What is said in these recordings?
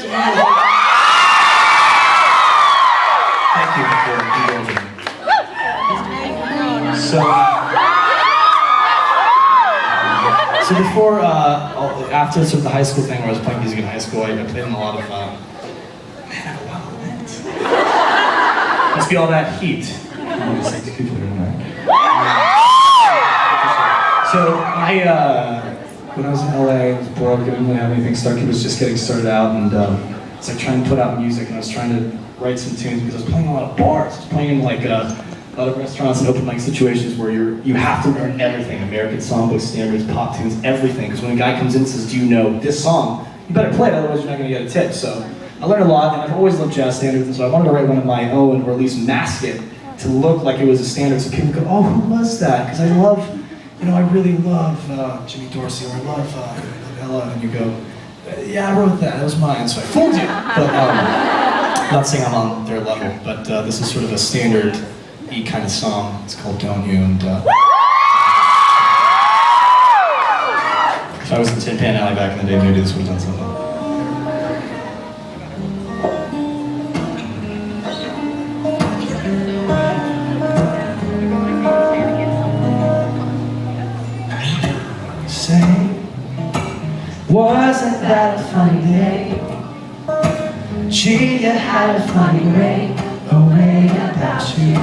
guys? Thank you for indulging. So before, after sort of the high school thing where I was playing music in high school, I played in a lot of, man, I have a lot of it. Must be all that heat. So when I was in LA, I was bored, didn't really have anything. Starkey was just getting started out, and I was like trying to put out music, and I was trying to write some tunes because I was playing a lot of bars. I was playing in like a lot of restaurants and open mic situations where you have to learn everything: American songbook standards, pop tunes, everything. Because when a guy comes in and says, "Do you know this song?" You better play it, otherwise you're not going to get a tip. So I learned a lot, and I've always loved jazz standards, and so I wanted to write one of my own, or at least mask it to look like it was a standard, so people go, "Oh, who was that?" Because I love. You know, I really love Jimmy Dorsey, or I love Ella, and you go, yeah, I wrote that, that was mine, so I fooled you. But I'm not saying I'm on their level, but this is sort of a standard E kind of song. It's called Don't You, and if I was in Tin Pan Alley back in the day, maybe this would have done something. Wasn't that a funny day? Gee, you had a funny way about you.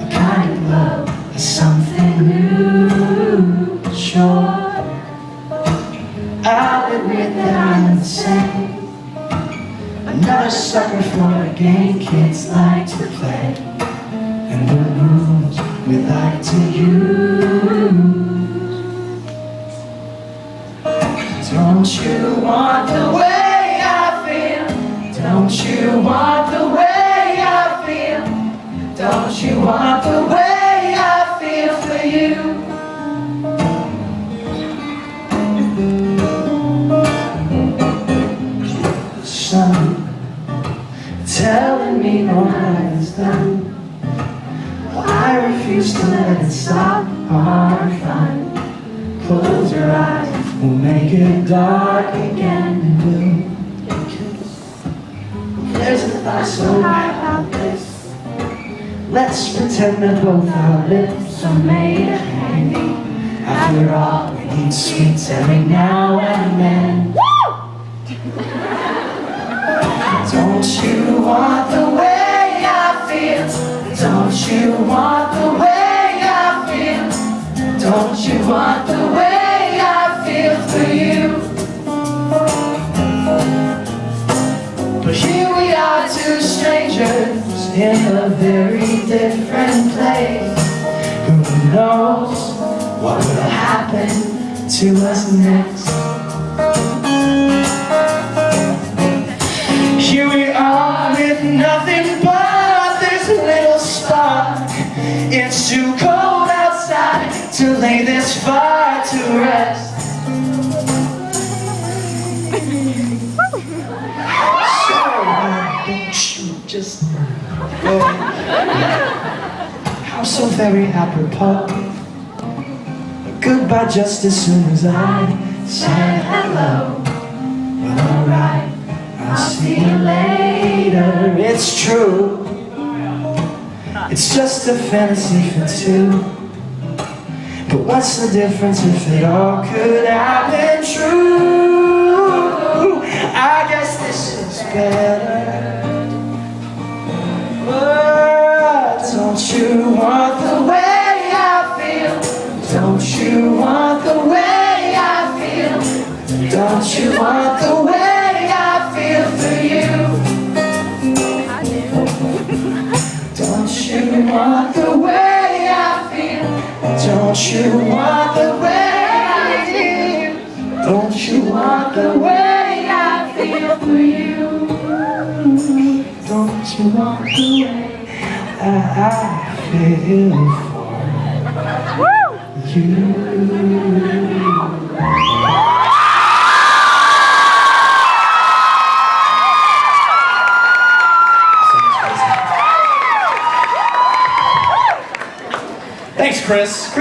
A kind of love is something new. Sure, I'll admit that I'm the same. Another sucker for a game kids like to play, and the rules we like to use. Don't you want the way I feel? Don't you want the way I feel? Don't you want the way I feel for you? The sun telling me no night is done. Well, I refuse to let it stop our fun. Close your eyes, we'll make it dark again, and there's a thought so high about this. Let's pretend that both our lips are made of candy. After all, we need sweets every now and then. Don't you want the way I feel? Don't you want the way I feel? Don't you want the way I feel for you? But here we are, two strangers in a very different place. Who knows what will happen to us next? Here we are with nothing but this little spark. It's too cold outside to lay this fire to rest. So don't you just go? How so very apropos. Goodbye just as soon as I said hello. Well, alright, I'll see you later. It's true, it's just a fantasy for two. But what's the difference if it all could have been true? I guess this is better. But don't you want the way I feel? Don't you want the way I feel? Don't you want the way I feel for you? Don't you want the way I feel? Don't you want the way I feel? Don't you want the way I feel for you? Don't you want the way I feel for you? Thanks, Chris.